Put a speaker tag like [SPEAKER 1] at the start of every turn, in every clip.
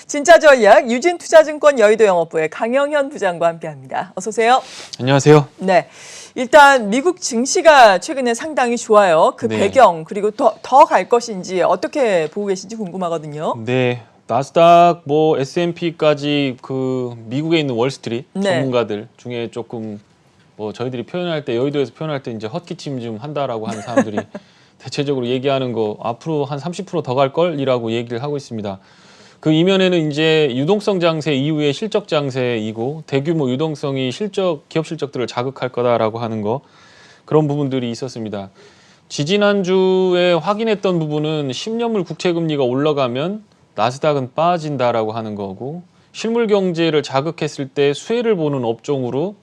[SPEAKER 1] 진짜 전략 유진투자증권 여의도 영업부의 강영현 부장과 함께합니다. 어서 오세요.
[SPEAKER 2] 안녕하세요.
[SPEAKER 1] 네, 일단 미국 증시가 최근에 상당히 좋아요. 그
[SPEAKER 2] 네.
[SPEAKER 1] 배경 그리고 더 갈 것인지 어떻게 보고 계신지 궁금하거든요.
[SPEAKER 2] 네, 나스닥, S&P까지 그 미국에 있는 월스트리트
[SPEAKER 1] 네.
[SPEAKER 2] 전문가들 중에 조금 저희들이 표현할 때 여의도에서 표현할 때 이제 헛기침 좀 한다라고 하는 사람들이 대체적으로 얘기하는 거 앞으로 한 30% 더 갈 걸이라고 얘기를 하고 있습니다. 그 이면에는 이제 유동성 장세 이후의 실적 장세이고 대규모 유동성이 기업 실적들을 자극할 거다라고 하는 거 그런 부분들이 있었습니다. 지지난주에 확인했던 부분은 10년물 국채 금리가 올라가면 나스닥은 빠진다라고 하는 거고 실물 경제를 자극했을 때 수혜를 보는 업종으로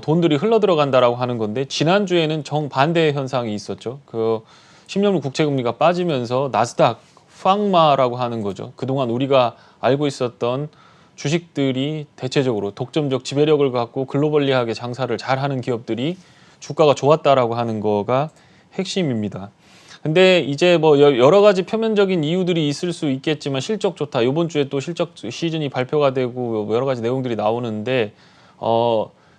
[SPEAKER 2] 돈들이 흘러 들어간다라고 하는 건데 지난주에는 정반대 현상이 있었죠. 그 10년물 국채 금리가 빠지면서 나스닥 팡마라고 하는 거죠. 그동안 우리가 알고 있었던 주식들이 대체적으로 독점적 지배력을 갖고 글로벌리하게 장사를 잘하는 기업들이 주가가 좋았다라고 하는 거가 핵심입니다. 근데 이제 여러 가지 표면적인 이유들이 있을 수 있겠지만 실적 좋다. 이번 주에 또 실적 시즌이 발표가 되고 여러 가지 내용들이 나오는데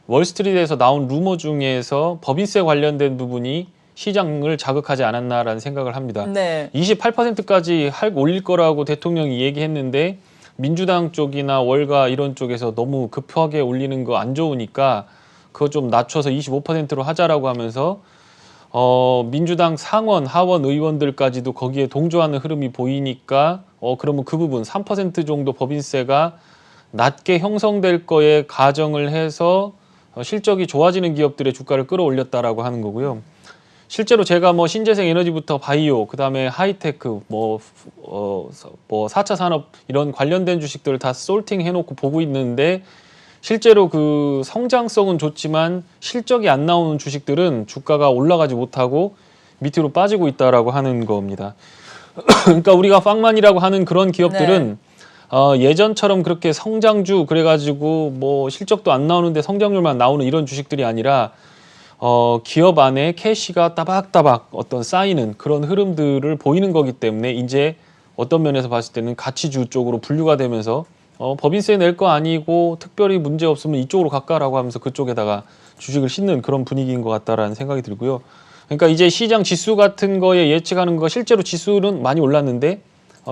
[SPEAKER 2] 월스트리트에서 나온 루머 중에서 법인세 관련된 부분이 시장을 자극하지 않았나라는 생각을 합니다.
[SPEAKER 1] 네.
[SPEAKER 2] 28%까지 올릴 거라고 대통령이 얘기했는데 민주당 쪽이나 월가 이런 쪽에서 너무 급하게 올리는 거 안 좋으니까 그거 좀 낮춰서 25%로 하자라고 하면서 민주당 상원, 하원 의원들까지도 거기에 동조하는 흐름이 보이니까 그러면 그 부분 3% 정도 법인세가 낮게 형성될 거에 가정을 해서 실적이 좋아지는 기업들의 주가를 끌어올렸다라고 하는 거고요. 실제로 제가 신재생 에너지부터 바이오, 그다음에 하이테크, 4차 산업 이런 관련된 주식들을 다 솔팅 해놓고 보고 있는데 실제로 그 성장성은 좋지만 실적이 안 나오는 주식들은 주가가 올라가지 못하고 밑으로 빠지고 있다라고 하는 겁니다. 그러니까 우리가 팡만이라고 하는 그런 기업들은 예전처럼 그렇게 성장주 그래가지고 실적도 안 나오는데 성장률만 나오는 이런 주식들이 아니라 기업 안에 캐시가 따박따박 쌓이는 그런 흐름들을 보이는 거기 때문에 이제 어떤 면에서 봤을 때는 가치주 쪽으로 분류가 되면서 법인세 낼 거 아니고 특별히 문제 없으면 이쪽으로 갈까라고 하면서 그쪽에다가 주식을 싣는 그런 분위기인 것 같다라는 생각이 들고요. 그러니까 이제 시장 지수 같은 거에 예측하는 거 실제로 지수는 많이 올랐는데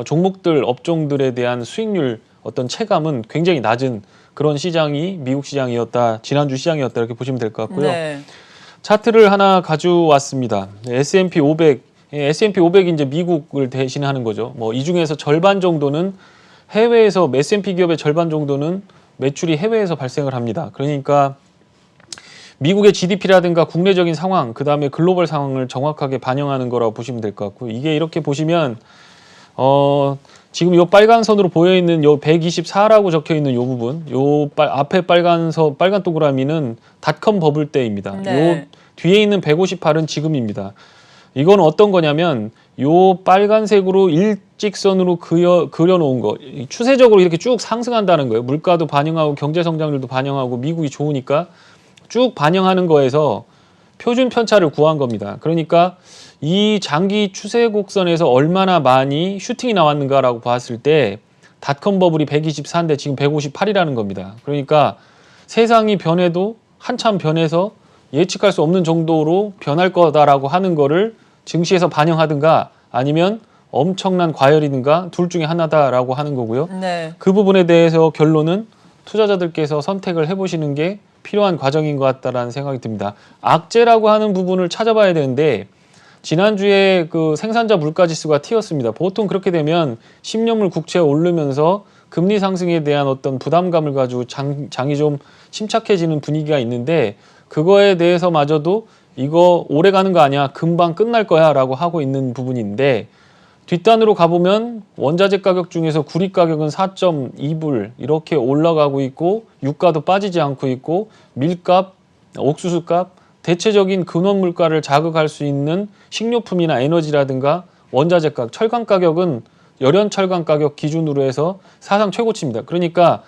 [SPEAKER 2] 종목들, 업종들에 대한 수익률 체감은 굉장히 낮은 그런 시장이 미국 시장이었다, 지난주 시장이었다 이렇게 보시면 될 것 같고요.
[SPEAKER 1] 네.
[SPEAKER 2] 차트를 하나 가져왔습니다. S&P 500, S&P 500이 이제 미국을 대신하는 거죠. 이 중에서 절반 정도는 해외에서 S&P 기업의 절반 정도는 매출이 해외에서 발생을 합니다. 그러니까 미국의 GDP라든가 국내적인 상황, 그 다음에 글로벌 상황을 정확하게 반영하는 거라고 보시면 될 것 같고요. 이게 이렇게 보시면 지금 요 빨간 선으로 보여 있는 요 124라고 적혀 있는 요 부분, 앞에 빨간 동그라미는 닷컴 버블 때입니다.
[SPEAKER 1] 네.
[SPEAKER 2] 요 뒤에 있는 158은 지금입니다. 이건 어떤 거냐면 요 빨간색으로 일직선으로 그려놓은 거, 추세적으로 이렇게 쭉 상승한다는 거예요. 물가도 반영하고 경제 성장률도 반영하고 미국이 좋으니까 쭉 반영하는 거에서 표준 편차를 구한 겁니다. 그러니까 이 장기 추세 곡선에서 얼마나 많이 슈팅이 나왔는가라고 봤을 때 닷컴 버블이 124인데 지금 158이라는 겁니다. 그러니까 세상이 변해도 한참 변해서 예측할 수 없는 정도로 변할 거다라고 하는 거를 증시에서 반영하든가 아니면 엄청난 과열이든가 둘 중에 하나다라고 하는 거고요.
[SPEAKER 1] 네.
[SPEAKER 2] 그 부분에 대해서 결론은 투자자들께서 선택을 해보시는 게 필요한 과정인 것 같다라는 생각이 듭니다. 악재라고 하는 부분을 찾아봐야 되는데 지난주에 그 생산자 물가지수가 튀었습니다. 보통 그렇게 되면 10년물 국채가 오르면서 금리 상승에 대한 부담감을 가지고 장이 좀 침착해지는 분위기가 있는데 그거에 대해서마저도 이거 오래 가는 거 아니야, 금방 끝날 거야 라고 하고 있는 부분인데 뒷단으로 가보면 원자재 가격 중에서 구리 가격은 4.2불 이렇게 올라가고 있고 유가도 빠지지 않고 있고 밀값, 옥수수값, 대체적인 근원 물가를 자극할 수 있는 식료품이나 에너지라든가 원자재 가격, 철강 가격은 열연 철강 가격 기준으로 해서 사상 최고치입니다. 그러니까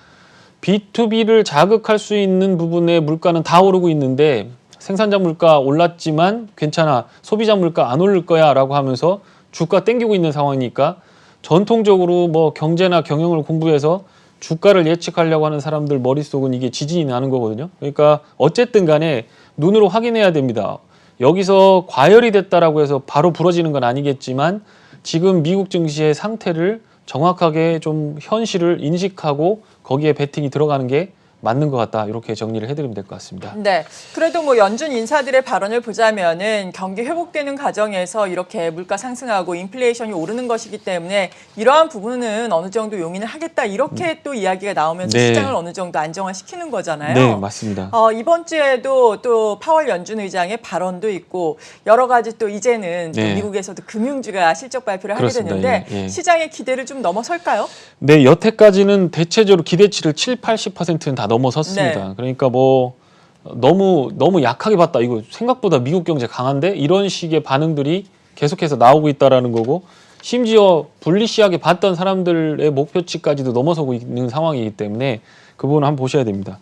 [SPEAKER 2] B2B를 자극할 수 있는 부분의 물가는 다 오르고 있는데 생산자 물가 올랐지만 괜찮아, 소비자 물가 안 오를 거야 라고 하면서 주가 땡기고 있는 상황이니까 전통적으로 뭐 경제나 경영을 공부해서 주가를 예측하려고 하는 사람들 머릿속은 이게 지진이 나는 거거든요. 그러니까 어쨌든 간에 눈으로 확인해야 됩니다. 여기서 과열이 됐다라고 해서 바로 부러지는 건 아니겠지만 지금 미국 증시의 상태를 정확하게 좀 현실을 인식하고 거기에 베팅이 들어가는 게 맞는 것 같다. 이렇게 정리를 해드리면 될 것 같습니다.
[SPEAKER 1] 네. 그래도 뭐 연준 인사들의 발언을 보자면은 경기 회복되는 과정에서 이렇게 물가 상승하고 인플레이션이 오르는 것이기 때문에 이러한 부분은 어느 정도 용인을 하겠다. 이렇게 또 이야기가 나오면서
[SPEAKER 2] 네.
[SPEAKER 1] 시장을 어느 정도 안정화시키는 거잖아요.
[SPEAKER 2] 네, 맞습니다.
[SPEAKER 1] 이번 주에도 또 파월 연준 의장의 발언도 있고 여러 가지 또 이제는 또
[SPEAKER 2] 네.
[SPEAKER 1] 미국에서도 금융주가 실적 발표를 하게
[SPEAKER 2] 그렇습니다.
[SPEAKER 1] 되는데
[SPEAKER 2] 예.
[SPEAKER 1] 시장의 기대를 좀 넘어설까요?
[SPEAKER 2] 네, 여태까지는 대체적으로 기대치를 70~80%는 다 넘어섰습니다.
[SPEAKER 1] 네.
[SPEAKER 2] 그러니까 뭐 너무 약하게 봤다. 이거 생각보다 미국 경제 강한데 이런 식의 반응들이 계속해서 나오고 있다라는 거고 심지어 불리시하게 봤던 사람들의 목표치까지도 넘어서고 있는 상황이기 때문에 그 부분을 한번 보셔야 됩니다.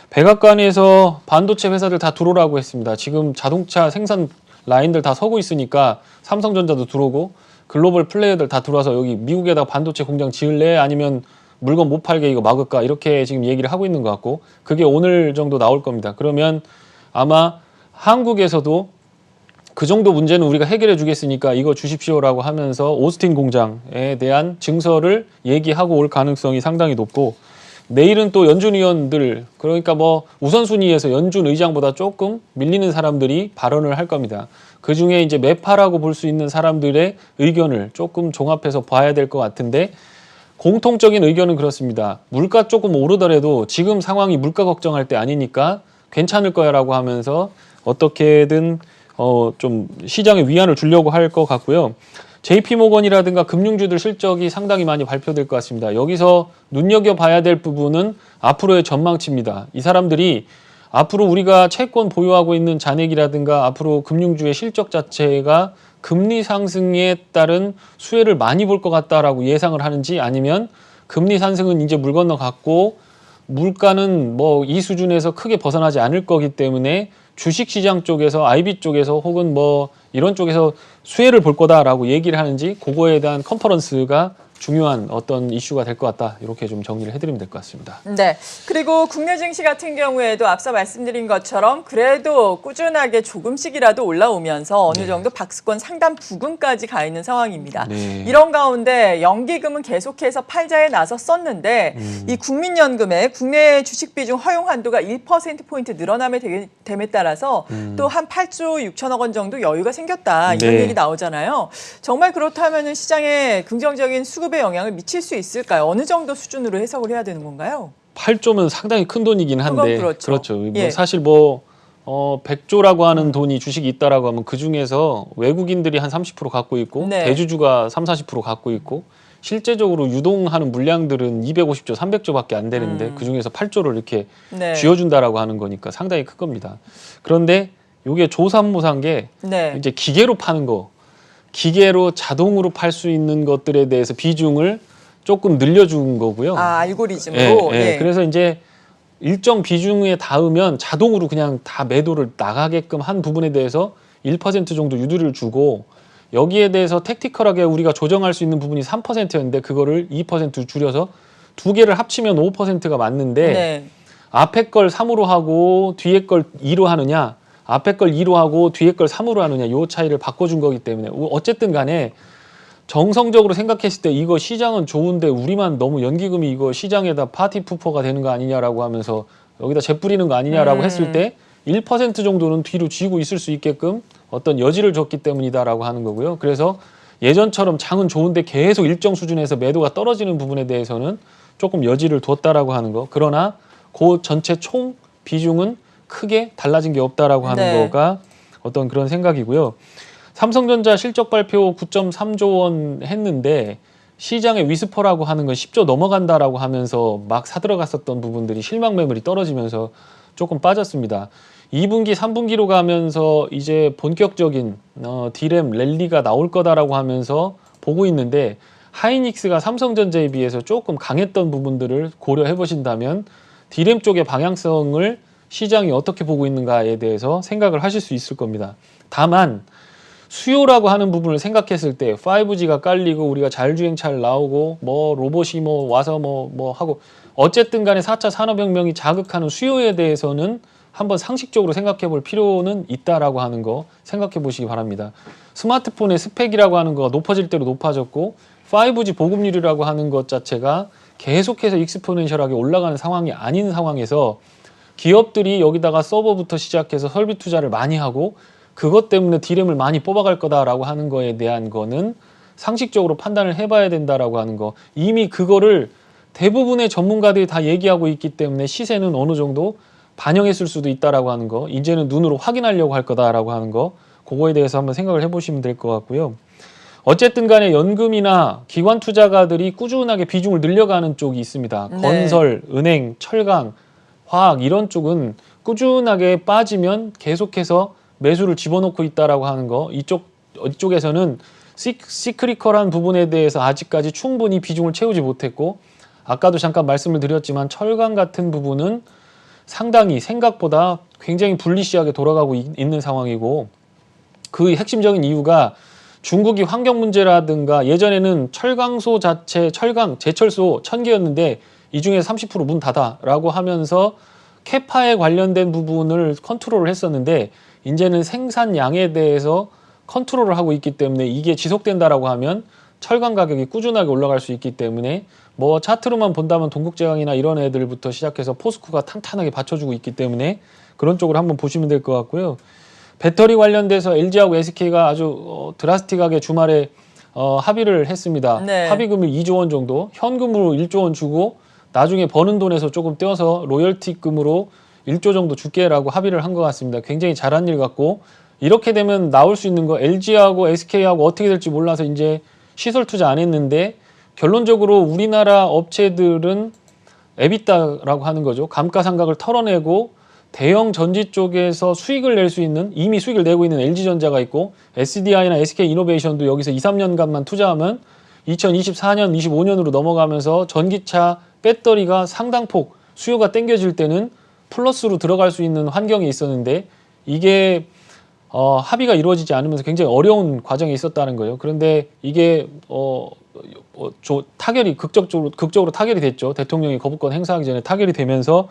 [SPEAKER 2] 백악관에서 반도체 회사들 다 들어오라고 했습니다. 지금 자동차 생산 라인들 다 서고 있으니까 삼성전자도 들어오고 글로벌 플레이어들 다 들어와서 여기 미국에다가 반도체 공장 지을래? 아니면 물건 못 팔게 이거 막을까? 이렇게 지금 얘기를 하고 있는 것 같고 그게 오늘 정도 나올 겁니다. 그러면 아마 한국에서도 그 정도 문제는 우리가 해결해 주겠으니까 이거 주십시오라고 하면서 오스틴 공장에 대한 증서를 얘기하고 올 가능성이 상당히 높고 내일은 또 연준 위원들 그러니까 뭐 우선순위에서 연준 의장보다 조금 밀리는 사람들이 발언을 할 겁니다. 그중에 이제 매파라고 볼 수 있는 사람들의 의견을 조금 종합해서 봐야 될 것 같은데 공통적인 의견은 그렇습니다. 물가 조금 오르더라도 지금 상황이 물가 걱정할 때 아니니까 괜찮을 거야라고 하면서 어떻게든 좀 시장에 위안을 주려고 할 것 같고요. JP모건이라든가 금융주들 실적이 상당히 많이 발표될 것 같습니다. 여기서 눈여겨봐야 될 부분은 앞으로의 전망치입니다. 이 사람들이 앞으로 우리가 채권 보유하고 있는 잔액이라든가 앞으로 금융주의 실적 자체가 금리 상승에 따른 수혜를 많이 볼 것 같다라고 예상을 하는지 아니면 금리 상승은 이제 물 건너갔고 물가는 뭐 이 수준에서 크게 벗어나지 않을 거기 때문에 주식시장 쪽에서 IB 쪽에서 혹은 뭐 이런 쪽에서 수혜를 볼 거다라고 얘기를 하는지 그거에 대한 컨퍼런스가 중요한 어떤 이슈가 될 것 같다. 이렇게 좀 정리를 해드리면 될 것 같습니다.
[SPEAKER 1] 네. 그리고 국내 증시 같은 경우에도 앞서 말씀드린 것처럼 그래도 꾸준하게 조금씩이라도 올라오면서 어느 정도 박스권 상단 부근까지 가 있는 상황입니다.
[SPEAKER 2] 네.
[SPEAKER 1] 이런 가운데 연기금은 계속해서 팔자에 나섰었는데 이 국민연금의 국내 주식 비중 허용 한도가 1%포인트 늘어남에 됨에 따라서 또 한 8조 6천억 원 정도 여유가 생겼다. 이런
[SPEAKER 2] 네.
[SPEAKER 1] 얘기 나오잖아요. 정말 그렇다면 시장에 긍정적인 수급에 영향을 미칠 수 있을까요? 어느 정도 수준으로 해석을 해야 되는 건가요?
[SPEAKER 2] 8조면 상당히 큰 돈이긴 한데
[SPEAKER 1] 그건 그렇죠.
[SPEAKER 2] 뭐
[SPEAKER 1] 예.
[SPEAKER 2] 사실 뭐 100조라고 하는 돈이 주식이 있다라고 하면 그 중에서 외국인들이 한 30% 갖고 있고
[SPEAKER 1] 네.
[SPEAKER 2] 대주주가 30~40% 갖고 있고 실제적으로 유동하는 물량들은 250조, 300조밖에 안 되는데 그 중에서 8조를 이렇게
[SPEAKER 1] 네.
[SPEAKER 2] 쥐어준다라고 하는 거니까 상당히 큰 겁니다. 그런데 이게 조삼모사인 게
[SPEAKER 1] 네.
[SPEAKER 2] 이제 기계로 파는 거, 기계로 자동으로 팔 수 있는 것들에 대해서 비중을 조금 늘려준 거고요.
[SPEAKER 1] 알고리즘으로. 예.
[SPEAKER 2] 그래서 이제 일정 비중에 닿으면 자동으로 그냥 다 매도를 나가게끔 한 부분에 대해서 1% 정도 유도를 주고 여기에 대해서 택티컬하게 우리가 조정할 수 있는 부분이 3%였는데 그거를 2% 줄여서 두 개를 합치면 5%가 맞는데
[SPEAKER 1] 네.
[SPEAKER 2] 앞에 걸 3으로 하고 뒤에 걸 2로 하느냐 앞에 걸 2로 하고 뒤에 걸 3으로 하느냐 요 차이를 바꿔준 거기 때문에 어쨌든 간에 정성적으로 생각했을 때 이거 시장은 좋은데 우리만 너무 연기금이 이거 시장에다 파티 푸퍼가 되는 거 아니냐라고 하면서 여기다 재 뿌리는 거 아니냐라고 했을 때 1% 정도는 뒤로 쥐고 있을 수 있게끔 어떤 여지를 줬기 때문이다라고 하는 거고요. 그래서 예전처럼 장은 좋은데 계속 일정 수준에서 매도가 떨어지는 부분에 대해서는 조금 여지를 뒀다라고 하는 거. 그러나 그 전체 총 비중은 크게 달라진 게 없다라고 하는
[SPEAKER 1] 네.
[SPEAKER 2] 거가 어떤 그런 생각이고요. 삼성전자 실적 발표 9.3조 원 했는데 시장의 위스퍼라고 하는 건 10조 넘어간다라고 하면서 막 사들어갔었던 부분들이 실망 매물이 떨어지면서 조금 빠졌습니다. 2분기, 3분기로 가면서 이제 본격적인 디램 랠리가 나올 거다라고 하면서 보고 있는데 하이닉스가 삼성전자에 비해서 조금 강했던 부분들을 고려해 보신다면 디램 쪽의 방향성을 시장이 어떻게 보고 있는가에 대해서 생각을 하실 수 있을 겁니다. 다만 수요라고 하는 부분을 생각했을 때 5G가 깔리고 우리가 자율주행차를 나오고 뭐 로봇이 뭐 와서 뭐 하고 어쨌든 간에 4차 산업혁명이 자극하는 수요에 대해서는 한번 상식적으로 생각해 볼 필요는 있다라고 하는 거 생각해 보시기 바랍니다. 스마트폰의 스펙이라고 하는 거가 높아질 대로 높아졌고 5G 보급률이라고 하는 것 자체가 계속해서 익스포넨셜하게 올라가는 상황이 아닌 상황에서 기업들이 여기다가 서버부터 시작해서 설비 투자를 많이 하고 그것 때문에 D램을 많이 뽑아갈 거다라고 하는 거에 대한 거는 상식적으로 판단을 해봐야 된다라고 하는 거. 이미 그거를 대부분의 전문가들이 다 얘기하고 있기 때문에 시세는 어느 정도 반영했을 수도 있다라고 하는 거. 이제는 눈으로 확인하려고 할 거다라고 하는 거. 그거에 대해서 한번 생각을 해보시면 될 것 같고요. 어쨌든 간에 연금이나 기관 투자가들이 꾸준하게 비중을 늘려가는 쪽이 있습니다.
[SPEAKER 1] 네.
[SPEAKER 2] 건설, 은행, 철강, 화학 이런 쪽은 꾸준하게 빠지면 계속해서 매수를 집어넣고 있다라고 하는 거. 이쪽에서는 시크리컬한 부분에 대해서 아직까지 충분히 비중을 채우지 못했고 아까도 잠깐 말씀을 드렸지만 철강 같은 부분은 상당히 생각보다 굉장히 불리시하게 돌아가고 있는 상황이고 그 핵심적인 이유가 중국이 환경 문제라든가 예전에는 철강소 자체, 제철소 1000개였는데 이 중에 30% 문 닫아라고 하면서 캐파에 관련된 부분을 컨트롤을 했었는데 이제는 생산량에 대해서 컨트롤을 하고 있기 때문에 이게 지속된다라고 하면 철강 가격이 꾸준하게 올라갈 수 있기 때문에 뭐 차트로만 본다면 동국제강이나 이런 애들부터 시작해서 포스코가 탄탄하게 받쳐주고 있기 때문에 그런 쪽으로 한번 보시면 될 것 같고요. 배터리 관련돼서 LG하고 SK가 아주 드라스틱하게 주말에 합의를 했습니다.
[SPEAKER 1] 네.
[SPEAKER 2] 합의금을 2조 원 정도, 현금으로 1조 원 주고 나중에 버는 돈에서 조금 떼어서 로열티금으로 1조 정도 줄게라고 합의를 한 것 같습니다. 굉장히 잘한 일 같고 이렇게 되면 나올 수 있는 거 LG하고 SK하고 어떻게 될지 몰라서 이제 시설 투자 안 했는데 결론적으로 우리나라 업체들은 에비타라고 하는 거죠. 감가상각을 털어내고 대형 전지 쪽에서 수익을 낼 수 있는 이미 수익을 내고 있는 LG전자가 있고 SDI나 SK이노베이션도 여기서 2, 3년간만 투자하면 2024년, 25년으로 넘어가면서 전기차 배터리가 상당폭 수요가 땡겨질 때는 플러스로 들어갈 수 있는 환경이 있었는데 이게 합의가 이루어지지 않으면서 굉장히 어려운 과정이 있었다는 거예요. 그런데 이게 타결이 극적으로 타결이 됐죠. 대통령이 거부권 행사하기 전에 타결이 되면서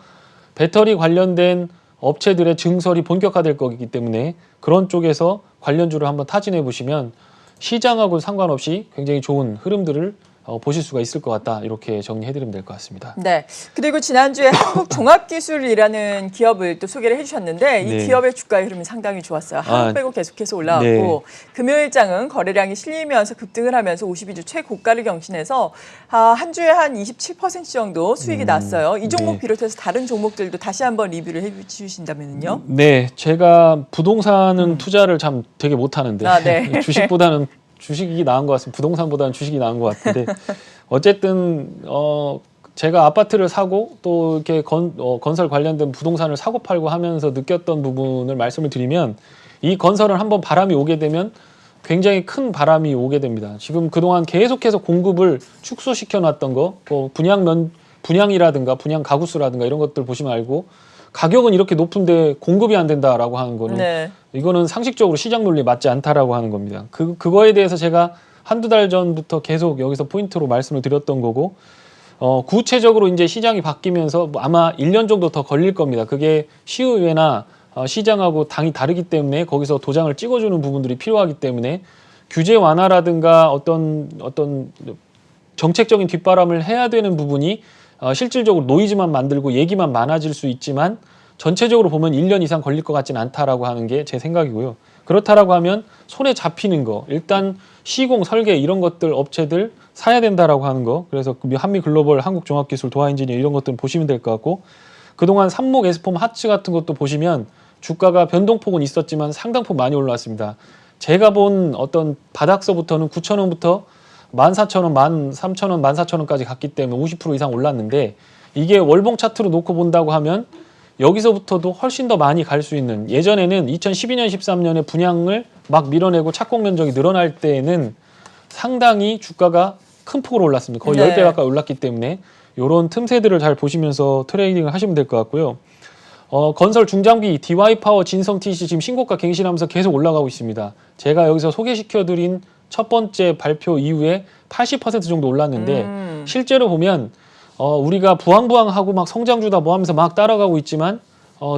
[SPEAKER 2] 배터리 관련된 업체들의 증설이 본격화될 거기 때문에 그런 쪽에서 관련주를 한번 타진해 보시면 시장하고 상관없이 굉장히 좋은 흐름들을 보실 수가 있을 것 같다. 이렇게 정리해드리면 될 것 같습니다.
[SPEAKER 1] 네. 그리고 지난주에 한국종합기술이라는 기업을 또 소개를 해주셨는데 이
[SPEAKER 2] 네.
[SPEAKER 1] 기업의 주가의 흐름이 상당히 좋았어요. 하루 빼고 계속해서 올라왔고 네. 금요일장은 거래량이 실리면서 급등을 하면서 52주 최고가를 경신해서 한 주에 한 27% 정도 수익이 났어요. 이 종목
[SPEAKER 2] 네.
[SPEAKER 1] 비롯해서 다른 종목들도 다시 한번 리뷰를 해주신다면요.
[SPEAKER 2] 네. 제가 부동산은 투자를 참 되게 못하는데
[SPEAKER 1] 네.
[SPEAKER 2] 주식이 나은 것 같습니다. 부동산보다는 주식이 나은 것 같은데 어쨌든 제가 아파트를 사고 또 이렇게 건설 관련된 부동산을 사고 팔고 하면서 느꼈던 부분을 말씀을 드리면 이 건설은 한번 바람이 오게 되면 굉장히 큰 바람이 오게 됩니다. 지금 그동안 계속해서 공급을 축소시켜 놨던 거 분양이라든가 분양 가구수라든가 이런 것들 보시면 알고 가격은 이렇게 높은데 공급이 안 된다라고 하는 거는
[SPEAKER 1] 네.
[SPEAKER 2] 이거는 상식적으로 시장 논리에 맞지 않다라고 하는 겁니다. 그거에 대해서 제가 한두 달 전부터 계속 여기서 포인트로 말씀을 드렸던 거고 구체적으로 이제 시장이 바뀌면서 아마 1년 정도 더 걸릴 겁니다. 그게 시의회나 시장하고 당이 다르기 때문에 거기서 도장을 찍어주는 부분들이 필요하기 때문에 규제 완화라든가 어떤 정책적인 뒷바람을 해야 되는 부분이 실질적으로 노이즈만 만들고 얘기만 많아질 수 있지만 전체적으로 보면 1년 이상 걸릴 것 같지는 않다라고 하는 게 제 생각이고요. 그렇다라고 하면 손에 잡히는 거 일단 시공, 설계 이런 것들 업체들 사야 된다라고 하는 거 그래서 한미글로벌, 한국종합기술, 도하엔지니어 이런 것들 보시면 될 것 같고 그동안 삼목, 에스폼, 하츠 같은 것도 보시면 주가가 변동폭은 있었지만 상당폭 많이 올라왔습니다. 제가 본 어떤 바닥서부터는 9,000원부터 14,000원, 13,000원, 14,000원까지 갔기 때문에 50% 이상 올랐는데 이게 월봉 차트로 놓고 본다고 하면 여기서부터도 훨씬 더 많이 갈 수 있는 예전에는 2012년, 13년에 분양을 막 밀어내고 착공 면적이 늘어날 때에는 상당히 주가가 큰 폭으로 올랐습니다. 거의 10배 가까이 올랐기 때문에 이런 틈새들을 잘 보시면서 트레이딩을 하시면 될 것 같고요. 건설 중장비 DY파워, 진성TC 지금 신고가 갱신하면서 계속 올라가고 있습니다. 제가 여기서 소개시켜드린 첫 번째 발표 이후에 80% 정도 올랐는데 실제로 보면 우리가 부황부황하고 막 성장주다 뭐 하면서 막 따라가고 있지만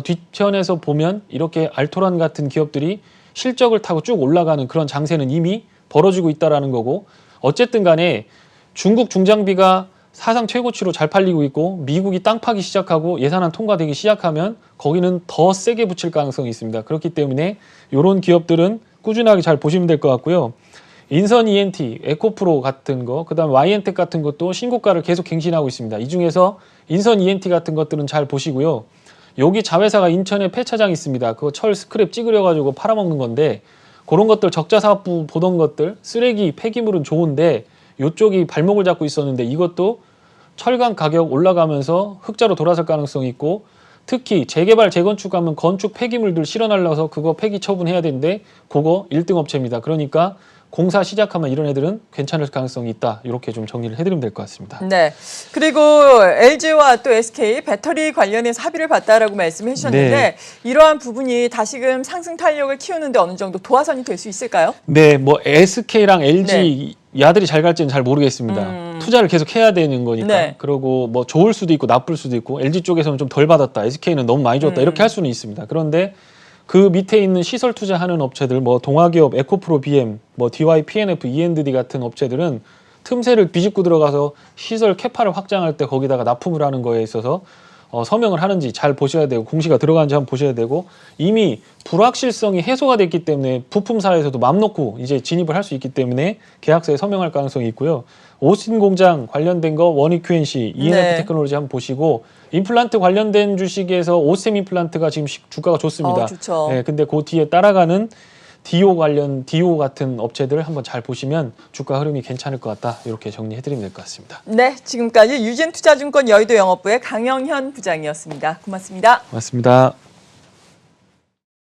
[SPEAKER 2] 뒤편에서 보면 이렇게 알토란 같은 기업들이 실적을 타고 쭉 올라가는 그런 장세는 이미 벌어지고 있다라는 거고 어쨌든 간에 중국 중장비가 사상 최고치로 잘 팔리고 있고 미국이 땅 파기 시작하고 예산안 통과되기 시작하면 거기는 더 세게 붙일 가능성이 있습니다. 그렇기 때문에 이런 기업들은 꾸준하게 잘 보시면 될 것 같고요. 인선 ENT, 에코프로 같은 거, 그다음 YN텍 같은 것도 신고가를 계속 갱신하고 있습니다. 이 중에서 인선 ENT 같은 것들은 잘 보시고요. 여기 자회사가 인천에 폐차장 있습니다. 그거 철 스크랩 찌그려가지고 팔아먹는 건데 그런 것들 적자 사업부 보던 것들 쓰레기 폐기물은 좋은데 이쪽이 발목을 잡고 있었는데 이것도 철강 가격 올라가면서 흑자로 돌아설 가능성이 있고 특히 재개발 재건축하면 건축 폐기물들 실어날라서 그거 폐기 처분해야 되는데 그거 1등 업체입니다. 그러니까 공사 시작하면 이런 애들은 괜찮을 가능성이 있다. 이렇게 좀 정리를 해드리면 될 것 같습니다.
[SPEAKER 1] 네. 그리고 LG와 또 SK 배터리 관련해서 합의를 봤다라고 말씀해 주셨는데
[SPEAKER 2] 네.
[SPEAKER 1] 이러한 부분이 다시금 상승 탄력을 키우는데 어느 정도 도화선이 될 수 있을까요?
[SPEAKER 2] 네, 뭐 SK랑 LG 야들이 잘 갈지는 잘 모르겠습니다. 투자를 계속 해야 되는 거니까.
[SPEAKER 1] 네.
[SPEAKER 2] 그리고 뭐 좋을 수도 있고 나쁠 수도 있고 LG 쪽에서는 좀 덜 받았다. SK는 너무 많이 줬다. 이렇게 할 수는 있습니다. 그런데 그 밑에 있는 시설 투자하는 업체들, 뭐 동아기업, 에코프로 BM, 뭐 DY, PNF, E&D 같은 업체들은 틈새를 비집고 들어가서 시설 캐파를 확장할 때 거기다가 납품을 하는 거에 있어서 서명을 하는지 잘 보셔야 되고 공시가 들어가는지 한번 보셔야 되고 이미 불확실성이 해소가 됐기 때문에 부품사에서도 맘 놓고 이제 진입을 할 수 있기 때문에 계약서에 서명할 가능성이 있고요. 오스틴 공장 관련된 거 원익 QNC, ENF
[SPEAKER 1] 네.
[SPEAKER 2] 테크놀로지 한번 보시고 임플란트 관련된 주식에서 오셈 임플란트가 지금 주가가 좋습니다.
[SPEAKER 1] 좋죠.
[SPEAKER 2] 네, 근데 그 뒤에 따라가는 디오 같은 업체들 한번 잘 보시면 주가 흐름이 괜찮을 것 같다. 이렇게 정리해드리면 될 것 같습니다.
[SPEAKER 1] 네, 지금까지 유진투자증권 여의도 영업부의 강영현 부장이었습니다. 고맙습니다.
[SPEAKER 2] 고맙습니다.